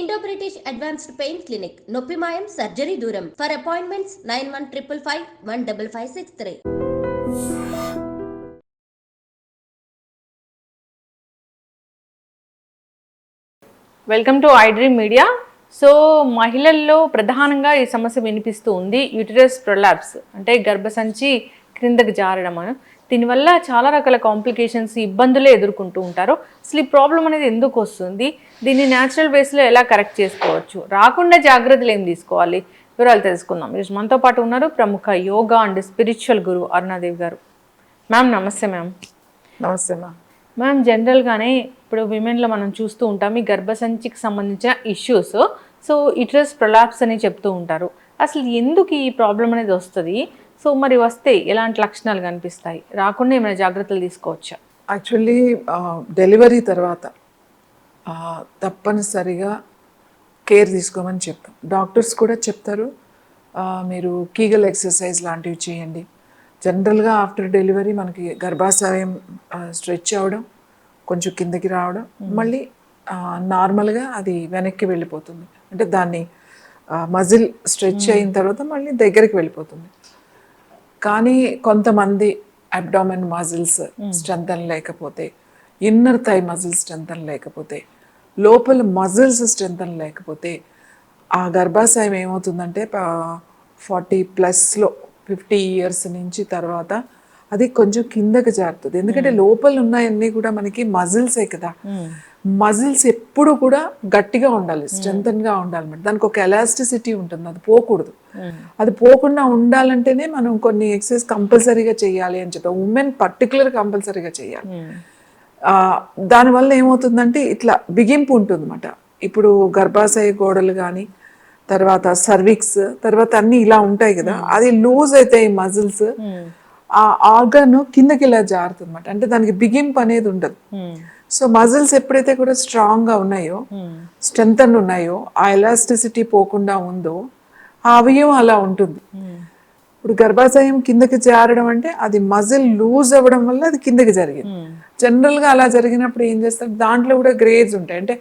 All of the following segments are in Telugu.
Indo British advanced pain clinic నొప్పి మాయం సర్జరీ దూరం for appointments 9155515563. Welcome to iDream media. So మహిళల్లో ప్రధానంగా ఈ సమస్య వినిపిస్తూ ఉంది, యూటరస్ ప్రొలాప్స్ అంటే గర్భసంచి క్రిందకి జారడం. దీనివల్ల చాలా రకాల కాంప్లికేషన్స్, ఇబ్బందులే ఎదుర్కొంటూ ఉంటారు. అసలు ఈ ప్రాబ్లం అనేది ఎందుకు వస్తుంది, దీన్ని న్యాచురల్ వేస్లో ఎలా కరెక్ట్ చేసుకోవచ్చు, రాకుండా జాగ్రత్తలు ఏం తీసుకోవాలి, వివరాలు తెలుసుకుందాం. ఈరోజు మనతో పాటు ఉన్నారు ప్రముఖ యోగా అండ్ స్పిరిచువల్ గురు అరుణాదేవి గారు. మ్యామ్ నమస్తే. మ్యామ్ నమస్తే మ్యామ్. మ్యామ్ జనరల్గానే ఇప్పుడు విమెన్లో మనం చూస్తూ ఉంటాం ఈ గర్భసంచికి సంబంధించిన ఇష్యూస్. సో యూటరస్ ప్రొలాప్స్ అని చెప్తూ ఉంటారు. అసలు ఎందుకు ఈ ప్రాబ్లం అనేది వస్తుంది, సో మరి వస్తే ఎలాంటి లక్షణాలు కనిపిస్తాయి, రాకుండా ఏమైనా జాగ్రత్తలు తీసుకోవచ్చా? యాక్చువల్లీ డెలివరీ తర్వాత తప్పనిసరిగా కేర్ తీసుకోమని చెప్తాం. డాక్టర్స్ కూడా చెప్తారు, మీరు కీగల్ ఎక్సర్సైజ్ లాంటివి చేయండి. జనరల్గా ఆఫ్టర్ డెలివరీ మనకి గర్భాశయం స్ట్రెచ్ అవ్వడం, కొంచెం కిందకి రావడం, మళ్ళీ నార్మల్గా అది వెనక్కి వెళ్ళిపోతుంది. అంటే దాన్ని మజిల్ స్ట్రెచ్ అయిన తర్వాత మళ్ళీ దగ్గరికి వెళ్ళిపోతుంది. కానీ కొంతమంది అబ్డామిన్ మజిల్స్ స్ట్రెంథన్ లేకపోతే, ఇన్నర్ థై మజిల్స్ స్ట్రెంథన్ లేకపోతే, లోపల మజిల్స్ స్ట్రెంథన్ లేకపోతే ఆ గర్భాశయం ఏమవుతుందంటే 40+లో 50 ఇయర్స్ నుంచి తర్వాత అది కొంచెం కిందకి జారుతుంది. ఎందుకంటే లోపల ఉన్నాయన్నీ కూడా మనకి మజిల్సే కదా. మజిల్స్ ఎప్పుడు కూడా గట్టిగా ఉండాలి, స్ట్రెంథన్గా ఉండాలి. దానికి ఒక ఎలాస్టిసిటీ ఉంటుంది, అది పోకూడదు. అది పోకుండా ఉండాలంటేనే మనం కొన్ని ఎక్సర్సైజ్ కంపల్సరీగా చేయాలి అని చెప్పాం. ఉమెన్ పర్టికులర్ కంపల్సరీగా చేయాలి. దానివల్ల ఏమవుతుందంటే ఇట్లా బిగింపు ఉంటుంది అన్నమాట. ఇప్పుడు గర్భాశయ గోడలు కానీ, తర్వాత సర్విక్స్, తర్వాత అన్ని ఇలా ఉంటాయి కదా, అది లూజ్ అయితే ఈ మజిల్స్ ఆ ఆర్గన్ కిందకి ఇలా జారుతుంది అన్నమాట. అంటే దానికి బిగింపు అనేది ఉండదు. సో మజిల్స్ ఎప్పుడైతే కూడా స్ట్రాంగ్గా ఉన్నాయో, స్ట్రెంథన్ ఉన్నాయో, ఆ ఎలాస్టిసిటీ పోకుండా ఉందో ఆ అవయవం అలా ఉంటుంది. ఇప్పుడు గర్భాశయం కిందకి జారడం అంటే అది మజిల్ లూజ్ అవ్వడం వల్ల అది కిందకి జరిగింది. జనరల్గా అలా జరిగినప్పుడు ఏం చేస్తారు, దాంట్లో కూడా గ్రేడ్స్ ఉంటాయి. అంటే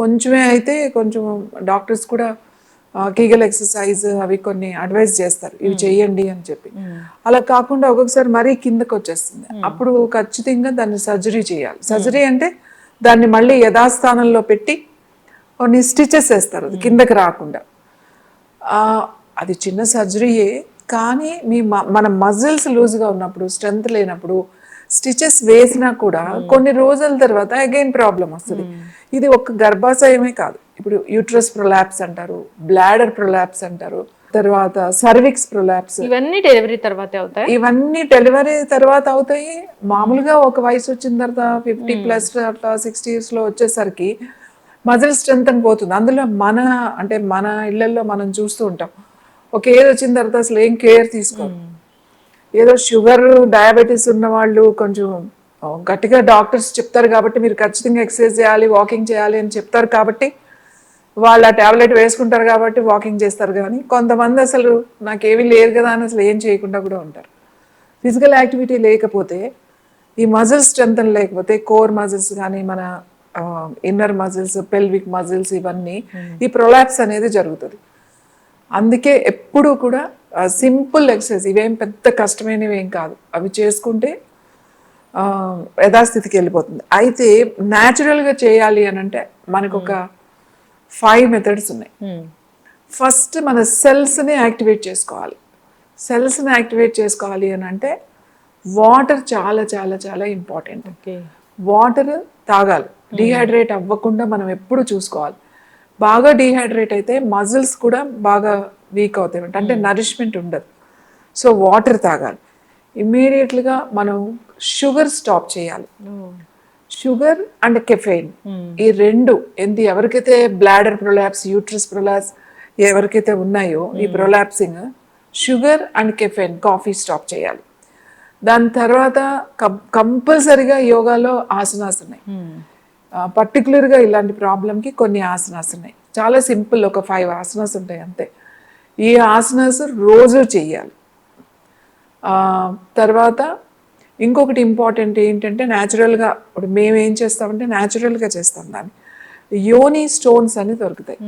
కొంచెమే అయితే కొంచెం డాక్టర్స్ కూడా కీగల్ ఎక్సర్సైజ్ అవి కొన్ని అడ్వైజ్ చేస్తారు, ఇవి చెయ్యండి అని చెప్పి. అలా కాకుండా ఒక్కొక్కసారి మరీ కిందకి వచ్చేస్తుంది, అప్పుడు ఖచ్చితంగా దాన్ని సర్జరీ చేయాలి. సర్జరీ అంటే దాన్ని మళ్ళీ యథాస్థానంలో పెట్టి కొన్ని స్టిచెస్ వేస్తారు అది కిందకి రాకుండా. అది చిన్న సర్జరీయే, కానీ మన మజిల్స్ లూజ్గా ఉన్నప్పుడు, స్ట్రెంత్ లేనప్పుడు స్టిచెస్ వేసినా కూడా కొన్ని రోజుల తర్వాత అగైన్ ప్రాబ్లం వస్తుంది. ఇది ఒక గర్భాశయమే కాదు, ఇప్పుడు యూట్రస్ ప్రొలాప్స్ అంటారు, బ్లాడర్ ప్రొలాప్స్ అంటారు, తర్వాత సర్విక్స్ ప్రొలాప్స్. ఇవన్నీ డెలివరీ తర్వాత అవుతాయి. ఇవన్నీ డెలివరీ తర్వాత అవుతాయి. మామూలుగా ఒక వయసు వచ్చిన తర్వాత 50+ అట్లా 60 ఇయర్స్లో వచ్చేసరికి మజిల్ స్ట్రెంత్ అని పోతుంది. అందులో మన ఇళ్లలో మనం చూస్తూ ఉంటాం, ఒక ఏజ్ వచ్చిన తర్వాత అసలు ఏం కేర్ తీసుకోరు. ఏదో షుగర్, డయాబెటీస్ ఉన్న వాళ్ళు కొంచెం గట్టిగా డాక్టర్స్ చెప్తారు కాబట్టి మీరు ఖచ్చితంగా ఎక్సర్సైజ్ చేయాలి, వాకింగ్ చేయాలి అని చెప్తారు కాబట్టి వాళ్ళు ఆ ట్యాబ్లెట్ వేసుకుంటారు కాబట్టి వాకింగ్ చేస్తారు. కానీ కొంతమంది అసలు నాకేమీ లేదు కదా అని అసలు ఏం చేయకుండా కూడా ఉంటారు. ఫిజికల్ యాక్టివిటీ లేకపోతే, ఈ మజిల్స్ స్ట్రెంథన్ లేకపోతే, కోర్ మజిల్స్ కానీ, మన ఇన్నర్ మజిల్స్, పెల్విక్ మజిల్స్, ఇవన్నీ ఈ ప్రొలాప్స్ అనేది జరుగుతుంది. అందుకే ఎప్పుడూ కూడా సింపుల్ ఎక్సర్సైజ్, ఇవేం పెద్ద కష్టమైనవి ఏం కాదు, అవి చేసుకుంటే యథాస్థితికి వెళ్ళిపోతుంది. అయితే న్యాచురల్గా చేయాలి అని అంటే మనకు ఒక 5 మెథడ్స్ ఉన్నాయి. ఫస్ట్ మన సెల్స్ని యాక్టివేట్ చేసుకోవాలి. సెల్స్ని యాక్టివేట్ చేసుకోవాలి అని అంటే వాటర్ చాలా చాలా చాలా ఇంపార్టెంట్. వాటర్ తాగాలి, డీహైడ్రేట్ అవ్వకుండా మనం ఎప్పుడు చూసుకోవాలి. బాగా డీహైడ్రేట్ అయితే మజిల్స్ కూడా బాగా వీక్ అవుతాయి, అంటే నరిష్మెంట్ ఉండదు. సో వాటర్ తాగాలి. ఇమ్మీడియట్గా మనం షుగర్ స్టాప్ చేయాలి. షుగర్ అండ్ కెఫెయిన్, ఈ రెండు ఎవరికైతే బ్లాడర్ ప్రొలాప్స్, యూట్రస్ ప్రొలాప్స్ ఎవరికైతే ఉన్నాయో ఈ prolapsing, sugar and caffeine, coffee stop చేయాలి. దాని తర్వాత కంపల్సరిగా యోగాలో ఆసనాస్ ఉన్నాయి. పర్టికులర్గా ఇలాంటి ప్రాబ్లంకి కొన్ని ఆసనాస్ ఉన్నాయి, చాలా సింపుల్, ఒక 5 ఆసనాస్ ఉంటాయి అంతే. ఈ ఆసనాస్ రోజు చెయ్యాలి. తర్వాత ఇంకొకటి ఇంపార్టెంట్ ఏంటంటే న్యాచురల్గా, ఇప్పుడు మేము ఏం చేస్తామంటే న్యాచురల్గా చేస్తాం దాన్ని. యోని స్టోన్స్ అని దొరుకుతాయి.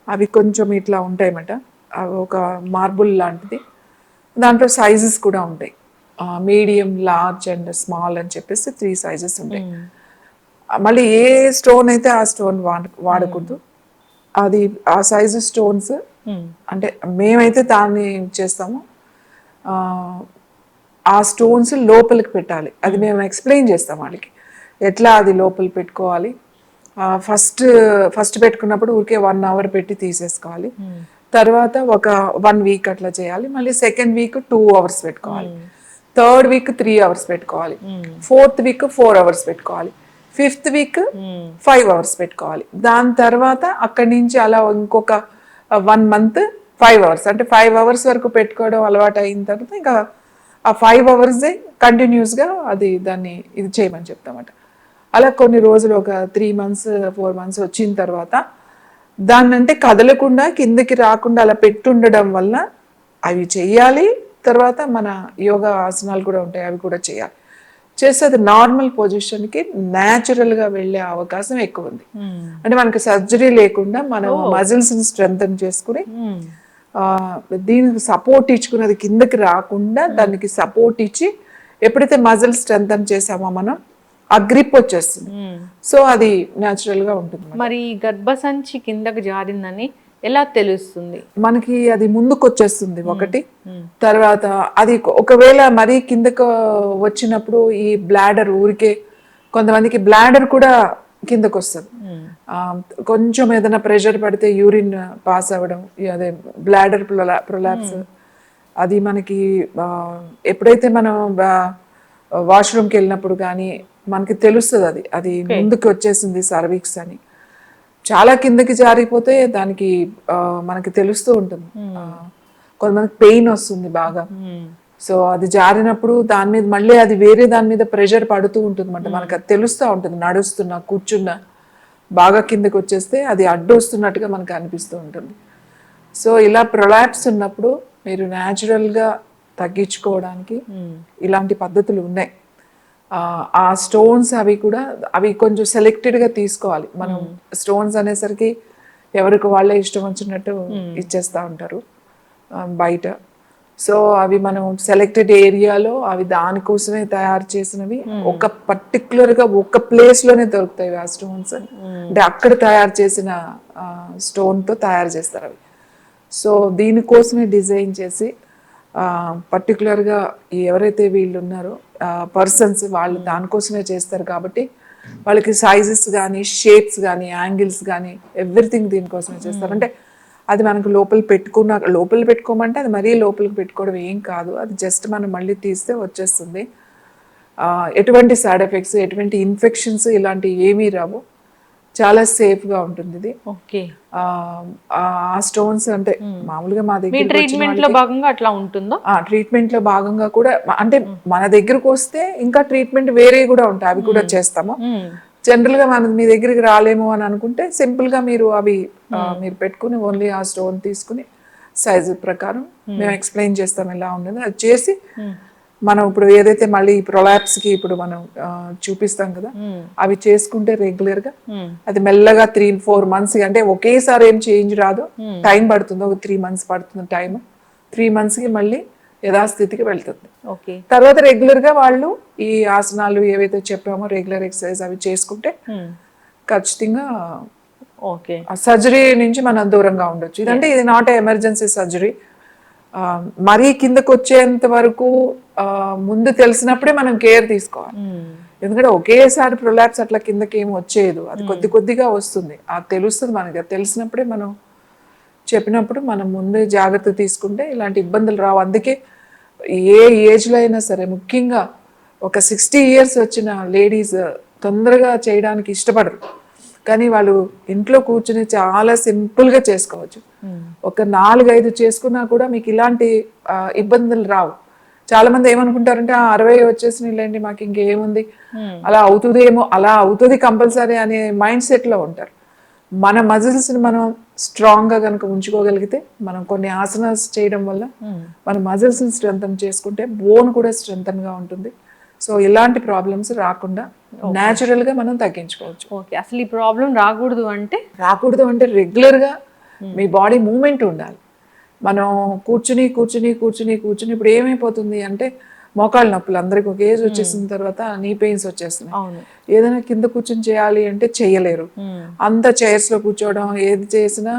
అవి కొంచెం ఇట్లా ఉంటాయన్నమాట. అవి ఒక మార్బుల్ లాంటిది. దాంట్లో సైజెస్ కూడా ఉంటాయి, మీడియం, లార్జ్ అండ్ స్మాల్ అని చెప్పేసి 3 సైజెస్ ఉంటాయి. మళ్ళీ ఏ స్టోన్ అయితే ఆ స్టోన్ వాడకూడదు. అది ఆ సైజు స్టోన్స్ అంటే మేమైతే దాన్ని చేస్తాము. ఆ స్టోన్స్ లోపలికి పెట్టాలి. అది మేము ఎక్స్ప్లెయిన్ చేస్తాం వాళ్ళకి ఎట్లా అది లోపల పెట్టుకోవాలి. ఫస్ట్ పెట్టుకున్నప్పుడు ఊరికే 1 అవర్ పెట్టి తీసేసుకోవాలి. తర్వాత ఒక 1 వీక్ అట్లా చేయాలి. మళ్ళీ సెకండ్ వీక్ 2 అవర్స్ పెట్టుకోవాలి. థర్డ్ వీక్ 3 అవర్స్ పెట్టుకోవాలి. ఫోర్త్ వీక్ 4 అవర్స్ పెట్టుకోవాలి. ఫిఫ్త్ వీక్ 5 అవర్స్ పెట్టుకోవాలి. దాని తర్వాత అక్కడి నుంచి అలా ఇంకొక 1 మంత్ 5 అవర్స్, అంటే 5 అవర్స్ వరకు పెట్టుకోవడం అలవాటు అయిన తర్వాత ఇంకా ఆ 5 అవర్సే కంటిన్యూస్గా అది దాన్ని ఇది చేయమని చెప్తామట. అలా కొన్ని రోజులు ఒక 3 మంత్స్ 4 మంత్స్ వచ్చిన తర్వాత దాన్ని అంటే కదలకుండా కిందకి రాకుండా అలా పెట్టుండడం వల్ల అవి చెయ్యాలి. తర్వాత మన యోగా ఆసనాలు కూడా ఉంటాయి, అవి కూడా చేయాలి. చేస్తే అది నార్మల్ పొజిషన్కి న్యాచురల్గా వెళ్ళే అవకాశం ఎక్కువ ఉంది. అంటే మనకి సర్జరీ లేకుండా మనం మజిల్స్ని స్ట్రెంగ్తన్ చేసుకుని దీనికి సపోర్ట్ ఇచ్చుకుని అది కిందకి రాకుండా దానికి సపోర్ట్ ఇచ్చి ఎప్పుడైతే మజిల్ స్ట్రెంగ్తన్ చేసామో మనం ఆ గ్రిప్ వచ్చేస్తుంది. సో అది న్యాచురల్ గా ఉంటుంది. మరి గర్భసంచి కిందకి జారిందని ఎలా తెలుస్తుంది? మనకి అది ముందుకు వచ్చేస్తుంది ఒకటి. తర్వాత అది ఒకవేళ మరీ కిందకు వచ్చినప్పుడు ఈ బ్లాడర్ ఊరికే కొంతమందికి బ్లాడర్ కూడా కిందకు వస్తుంది. కొంచెం ఏదైనా ప్రెషర్ పడితే యూరిన్ పాస్ అవ్వడం, అదే బ్లాడర్ ప్రొలాప్స్, అది మనకి ఎప్పుడైతే మనం వాష్రూమ్కి వెళ్ళినప్పుడు కానీ మనకి తెలుస్తుంది అది ముందుకు వచ్చేసింది సర్వీక్స్ అని. చాలా కిందకి జారిపోతే దానికి మనకి తెలుస్తూ ఉంటుంది. కొంతమందికి పెయిన్ వస్తుంది బాగా. సో అది జారినప్పుడు దాని మీద మళ్ళీ అది వేరే దాని మీద ప్రెషర్ పడుతూ ఉంటుంది అన్నమాట. మనకు అది తెలుస్తూ ఉంటుంది. నడుస్తున్నా కూర్చున్నా బాగా కిందకి వచ్చేస్తే అది అడ్డు వస్తున్నట్టుగా మనకు అనిపిస్తూ ఉంటుంది. సో ఇలా ప్రొలాప్స్ ఉన్నప్పుడు మీరు న్యాచురల్గా తగ్గించుకోవడానికి ఇలాంటి పద్ధతులు ఉన్నాయి. ఆ స్టోన్స్ అవి కొంచెం సెలెక్టెడ్గా తీసుకోవాలి. మనం స్టోన్స్ అనేసరికి ఎవరికి వాళ్ళే ఇష్టం వచ్చినట్టు ఇచ్చేస్తూ ఉంటారు బయట. సో అవి మనం సెలెక్టెడ్ ఏరియాలో అవి దానికోసమే తయారు చేసినవి, ఒక పర్టికులర్గా ఒక ప్లేస్లోనే దొరుకుతాయి ఆ స్టోన్స్. అంటే అక్కడ తయారు చేసిన స్టోన్తో తయారు చేస్తారు అవి. సో దీనికోసమే డిజైన్ చేసి పర్టికులర్గా ఎవరైతే వీళ్ళు ఉన్నారో పర్సన్స్ వాళ్ళు దానికోసమే చేస్తారు. కాబట్టి వాళ్ళకి సైజెస్ కానీ షేప్స్ కానీ యాంగిల్స్ కానీ ఎవ్రీథింగ్ దీనికోసమే చేస్తారు. అంటే అది మనకు లోపల పెట్టుకోమంటే అది మరీ లోపలికి పెట్టుకోవడం ఏం కాదు. అది జస్ట్ మనం మళ్ళీ తీస్తే వచ్చేస్తుంది. ఎటువంటి సైడ్ ఎఫెక్ట్స్, ఎటువంటి ఇన్ఫెక్షన్స్ ఇలాంటివి ఏమీ రావు. చాలా సేఫ్గా ఉంటుంది ఇది. ఓకే. ఆ స్టోన్స్ అంటే మామూలుగా మా దగ్గర ట్రీట్మెంట్ లో భాగంగా అట్లా ఉంటుందో. ట్రీట్మెంట్ లో భాగంగా కూడా అంటే మన దగ్గరకు వస్తే ఇంకా ట్రీట్మెంట్ వేరే కూడా ఉంటాయి, అవి కూడా చేస్తాము. జనరల్ గా మనం మీ దగ్గరికి రాలేము అని అనుకుంటే సింపుల్ గా మీరు అవి మీరు పెట్టుకుని ఓన్లీ ఆ స్టోన్ తీసుకుని సైజు ప్రకారం మేము ఎక్స్ప్లెయిన్ చేస్తాం ఎలా ఉండదు. అది చేసి మనం ఇప్పుడు ఏదైతే మళ్ళీ ప్రొలాప్స్ కి ఇప్పుడు మనం చూపిస్తాం కదా, అవి చేసుకుంటే రెగ్యులర్ గా అది మెల్లగా 3-4 మంత్స్, అంటే ఒకేసారి ఏం చేంజ్ రాదు, టైం పడుతుంది. ఒక 3 మంత్స్ పడుతుంది టైం. 3 మంత్స్ కి మళ్ళీ యథాస్థితికి వెళ్తుంది. తర్వాత రెగ్యులర్ గా వాళ్ళు ఈ ఆసనాలు ఏవైతే చెప్పామో రెగ్యులర్ ఎక్సర్సైజ్ అవి చేసుకుంటే ఖచ్చితంగా సర్జరీ నుంచి మనం దూరంగా ఉండొచ్చు. ఇదంటే ఇది నాట్ ఎమర్జెన్సీ సర్జరీ. మరీ కిందకు వచ్చేంత వరకు ముందు తెలిసినప్పుడే మనం కేర్ తీసుకోవాలి. ఎందుకంటే ఒకేసారి ప్రొలాప్స్ అట్లా కిందకి ఏమి వచ్చేది, అది కొద్ది కొద్దిగా వస్తుంది. అది తెలుస్తుంది మనకి. అది తెలిసినప్పుడే మనం చెప్పినప్పుడు మనం ముందే జాగ్రత్త తీసుకుంటే ఇలాంటి ఇబ్బందులు రావు. అందుకే ఏ ఏజ్లో అయినా సరే, ముఖ్యంగా ఒక 60 years వచ్చిన లేడీస్ తొందరగా చేయడానికి ఇష్టపడరు. కానీ వాళ్ళు ఇంట్లో కూర్చుని చాలా సింపుల్గా చేసుకోవచ్చు. ఒక 4-5 చేసుకున్నా కూడా మీకు ఇలాంటి ఇబ్బందులు రావు. చాలా మంది ఏమనుకుంటారంటే 60 వచ్చేసినలేండి మాకు ఇంకేముంది, అలా అవుతుందేమో, అలా అవుతుంది కంపల్సరీ అనే మైండ్ సెట్లో ఉంటారు. మన మజిల్స్ని మనం స్ట్రాంగ్గా కనుక ఉంచుకోగలిగితే, మనం కొన్ని ఆసనాస్ చేయడం వల్ల మన మజిల్స్ని స్ట్రెంగ్తన్ చేసుకుంటే బోన్ కూడా స్ట్రెంగ్తన్గా ఉంటుంది. సో ఇలాంటి ప్రాబ్లమ్స్ రాకుండా న్యాచురల్గా మనం తగ్గించుకోవచ్చు. ఓకే, అసలు ఈ ప్రాబ్లం రాకూడదు అంటే రెగ్యులర్గా మీ బాడీ మూమెంట్ ఉండాలి. మనం కూర్చుని ఇప్పుడు ఏమైపోతుంది అంటే మోకాళ్ళ నొప్పులు అందరికి ఒక ఏజ్ వచ్చేసిన తర్వాత నీ పెయిన్స్ వచ్చేస్తున్నాయి. ఏదైనా కింద కూర్చుని చేయాలి అంటే చేయలేరు. అంత చైర్స్లో కూర్చోవడం, ఏది చేసినా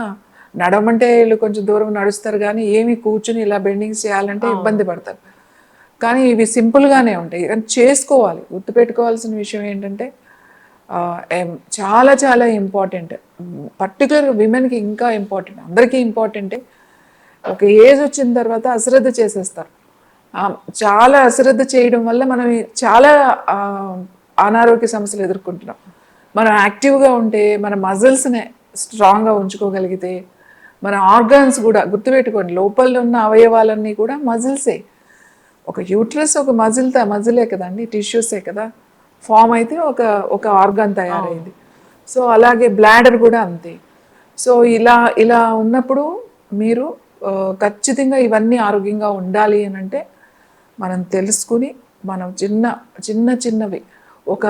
నడవమంటే వీళ్ళు కొంచెం దూరం నడుస్తారు కానీ ఏమి కూర్చుని ఇలా బెండింగ్స్ చేయాలంటే ఇబ్బంది పడతారు. కానీ ఇవి సింపుల్గానే ఉంటాయి, కానీ చేసుకోవాలి. గుర్తుపెట్టుకోవాల్సిన విషయం ఏంటంటే చాలా చాలా ఇంపార్టెంట్, పర్టికులర్ విమెన్కి ఇంకా ఇంపార్టెంట్, అందరికీ ఇంపార్టెంటే. ఒక ఏజ్ వచ్చిన తర్వాత అశ్రద్ధ చేసేస్తారు. చాలా అశ్రద్ధ చేయడం వల్ల మనం చాలా అనారోగ్య సమస్యలు ఎదుర్కొంటున్నాం. మనం యాక్టివ్గా ఉంటే మన మజిల్స్ని స్ట్రాంగ్గా ఉంచుకోగలిగితే మన ఆర్గాన్స్ కూడా గుర్తుపెట్టుకోండి, లోపల ఉన్న అవయవాలన్నీ కూడా మజిల్సే. ఒక యూట్రస్ ఒక మజిలే కదండి, టిష్యూసే కదా ఫామ్ అయితే ఒక ఆర్గాన్ తయారైంది. సో అలాగే బ్లాడర్ కూడా అంతే. సో ఇలా ఉన్నప్పుడు మీరు ఖచ్చితంగా ఇవన్నీ ఆరోగ్యంగా ఉండాలి అని అంటే మనం తెలుసుకుని మనం చిన్నవి ఒక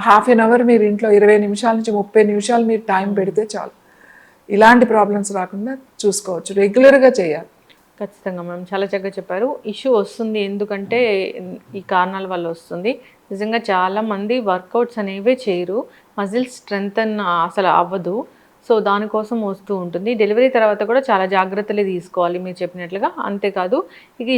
హాఫ్ అన్ అవర్ మీరు ఇంట్లో 20 నిమిషాల నుంచి 30 నిమిషాలు మీరు టైం పెడితే చాలు, ఇలాంటి ప్రాబ్లమ్స్ రాకుండా చూసుకోవచ్చు. రెగ్యులర్గా చేయాలి. ఖచ్చితంగా మ్యామ్, చాలా చక్కగా చెప్పారు. ఇష్యూ వస్తుంది ఎందుకంటే ఈ కారణాల వల్ల వస్తుంది. నిజంగా చాలామంది వర్కౌట్స్ అనేవే చేయరు, మజిల్స్ స్ట్రెంగ్తన్ అసలు అవ్వదు. సో దానికోసం వస్తూ ఉంటుంది. డెలివరీ తర్వాత కూడా చాలా జాగ్రత్తలు తీసుకోవాలి మీరు చెప్పినట్లుగా. అంతేకాదు ఇక